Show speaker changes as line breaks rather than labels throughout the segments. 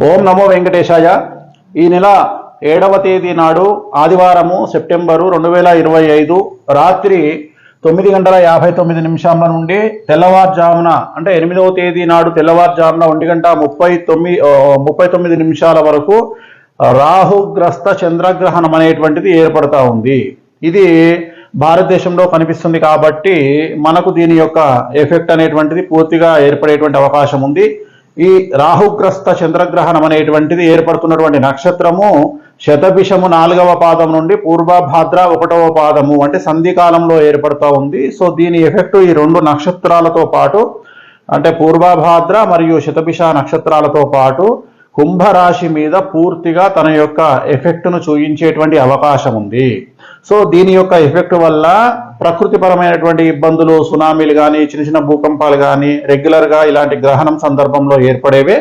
ఓం నమో వెంకటేశాయ. ఈ నెల 7వ తేదీ నాడు ఆదివారము సెప్టెంబరు 2025 రాత్రి 9:59 నుండి తెల్లవారుజామున అంటే 8వ తేదీ నాడు తెల్లవారుజామున 1:39 వరకు రాహుగ్రస్త చంద్రగ్రహణం అనేటువంటిది ఏర్పడతా ఉంది. ఇది భారతదేశంలో కనిపిస్తుంది కాబట్టి మనకు దీని యొక్క ఎఫెక్ట్ అనేటువంటిది పూర్తిగా ఏర్పడేటువంటి అవకాశం ఉంది. ఈ రాహుగ్రస్త చంద్రగ్రహణం అనేటువంటిది ఏర్పడుతున్నటువంటి నక్షత్రము శతభిషము 4వ పాదం నుండి పూర్వభాద్ర 1వ పాదము అంటే సంధికాలంలో ఏర్పడుతూ ఉంది. సో దీని ఎఫెక్ట్ ఈ రెండు నక్షత్రాలతో పాటు అంటే పూర్వభాద్ర మరియు శతభిష నక్షత్రాలతో పాటు కుంభరాశి మీద పూర్తిగా తన యొక్క ఎఫెక్ట్ను చూపించేటువంటి అవకాశం ఉంది. సో దీని యొక్క ఎఫెక్ట్ వల్ల ప్రకృతిపరమైనటువంటి ఇబ్బందులు, సునామీలు కానీ, చిన్న చిన్న భూకంపాలు కానీ రెగ్యులర్గా ఇలాంటి గ్రహణం సందర్భంలో ఏర్పడేవే.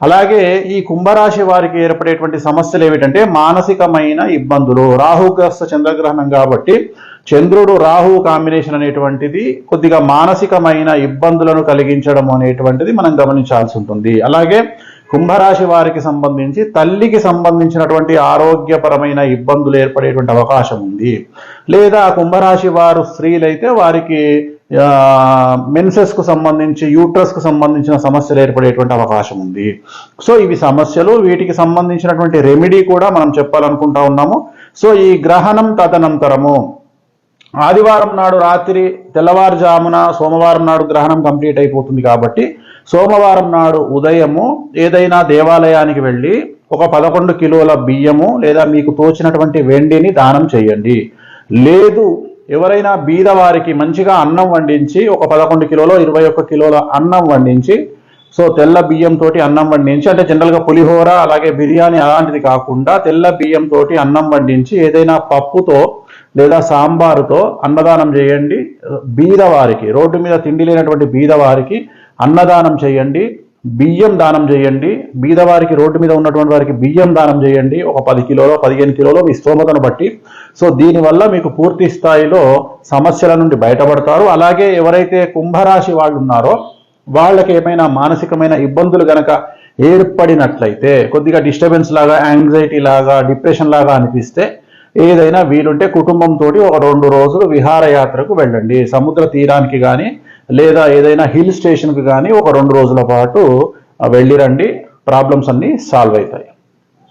అలాగే ఈ కుంభరాశి వారికి ఏర్పడేటువంటి సమస్యలు ఏమిటంటే మానసికమైన ఇబ్బందులు. రాహుగ్రస్త చంద్రగ్రహణం కాబట్టి చంద్రుడు రాహు కాంబినేషన్ అనేటువంటిది కొద్దిగా మానసికమైన ఇబ్బందులను కలిగించడం అనేటువంటిది మనం గమనించాల్సి ఉంటుంది. అలాగే కుంభరాశి వారికి సంబంధించి తల్లికి సంబంధించినటువంటి ఆరోగ్యపరమైన ఇబ్బందులు ఏర్పడేటువంటి అవకాశం ఉంది. లేదా కుంభరాశి వారు స్త్రీలైతే వారికి మెన్సెస్కు సంబంధించి యూట్రస్కు సంబంధించిన సమస్యలు ఏర్పడేటువంటి అవకాశం ఉంది. సో ఇవి సమస్యలు, వీటికి సంబంధించినటువంటి రెమెడీ కూడా మనం చెప్పాలనుకుంటా ఉన్నాము. సో ఈ గ్రహణం తదనంతరము ఆదివారం నాడు రాత్రి తెల్లవారుజామున సోమవారం నాడు గ్రహణం కంప్లీట్ అయిపోతుంది కాబట్టి సోమవారం నాడు ఉదయము ఏదైనా దేవాలయానికి వెళ్ళి ఒక 11 కిలోల బియ్యము లేదా మీకు తోచినటువంటి వెండిని దానం చేయండి. లేదు ఎవరైనా బీదవారికి మంచిగా అన్నం వండించి ఒక 11 కిలోలో 21 కిలోల అన్నం వండించి, సో తెల్ల బియ్యంతో అన్నం వండించి అంటే జనరల్గా పులిహోర అలాగే బిర్యానీ అలాంటిది కాకుండా తెల్ల బియ్యంతో అన్నం వండించి ఏదైనా పప్పుతో లేదా సాంబారుతో అన్నదానం చేయండి. బీదవారికి, రోడ్డు మీద తిండి లేనటువంటి బీదవారికి అన్నదానం చేయండి, బియ్యం దానం చేయండి. బీదవారికి, రోడ్డు మీద ఉన్నటువంటి వారికి బియ్యం దానం చేయండి. ఒక 10 కిలోలో 15 కిలోలో మీ స్తోమతను బట్టి. సో దీనివల్ల మీకు పూర్తి స్థాయిలో సమస్యల నుండి బయటపడతారు. అలాగే ఎవరైతే కుంభరాశి వాళ్ళు ఉన్నారో వాళ్ళకి ఏమైనా మానసికమైన ఇబ్బందులు గనక ఏర్పడినట్లయితే, కొద్దిగా డిస్టర్బెన్స్ లాగా, యాంగ్జైటీ లాగా, డిప్రెషన్ లాగా అనిపిస్తే ఏదైనా వీలుంటే కుటుంబంతో ఒక 2 రోజులు విహారయాత్రకు వెళ్ళండి. సముద్ర తీరానికి కానీ లేదా ఏదైనా హిల్ స్టేషన్కి కానీ ఒక 2 రోజుల పాటు వెళ్ళిరండి. ప్రాబ్లమ్స్ అన్ని సాల్వ్ అవుతాయి.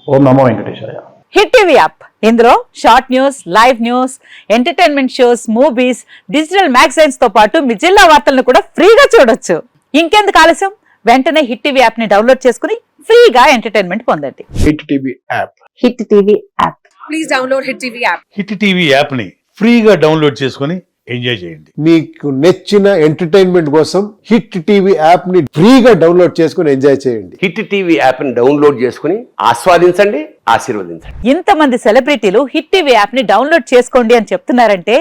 ఓం నమో వెంకటేశాయ.
హిట్ టీవీ యాప్, ఇందులో short news, live news, entertainment shows, movies, digital magazines తో పాటు మీ జిల్లా వార్తలను కూడా ఫ్రీగా చూడొచ్చు. ఇంకెందుకు ఆలస్యం, వెంటనే హిట్ టీవీ యాప్ ని డౌన్లోడ్ చేసుకుని ఫ్రీగా ఎంటర్టైన్మెంట్ పొందండి.
Hit TV app.
Hit TV app.
Please download hit TV app.
Hit TV app ని ఫ్రీగా డౌన్లోడ్ చేసుకుని ఎంజాయ్ చేయండి.
మీకు నచ్చిన ఎంటర్టైన్మెంట్ కోసం హిట్ టీవీ యాప్ ని ఫ్రీగా డౌన్లోడ్ చేసుకుని ఎంజాయ్ చేయండి.
హిట్ టీవీ యాప్ ని డౌన్లోడ్ చేసుకుని ఆస్వాదించండి, ఆశీర్వదించండి.
ఇంతమంది సెలబ్రిటీలు హిట్ టీవీ యాప్ ని డౌన్లోడ్ చేసుకోండి అని చెప్తున్నారంటే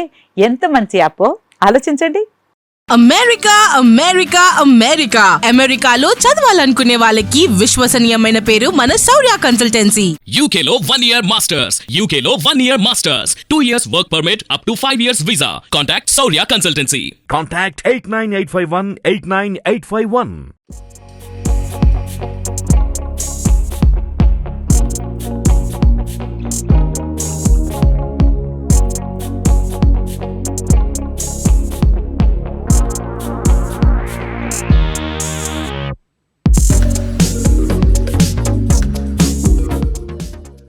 ఎంత మంచి యాప్ ఆలోచించండి.
అమెరికా అమెరికా అమెరికా అమెరికాలో చదవాలనుకునే వాళ్ళకి విశ్వసనీయమైన పేరు మన శౌర్య కన్సల్టెన్సీ.
UK లో 1 year masters, UK లో 1 year masters, 2 years work permit up to 5 years visa. Contact Saurya Consultancy.
Contact 89851 89851.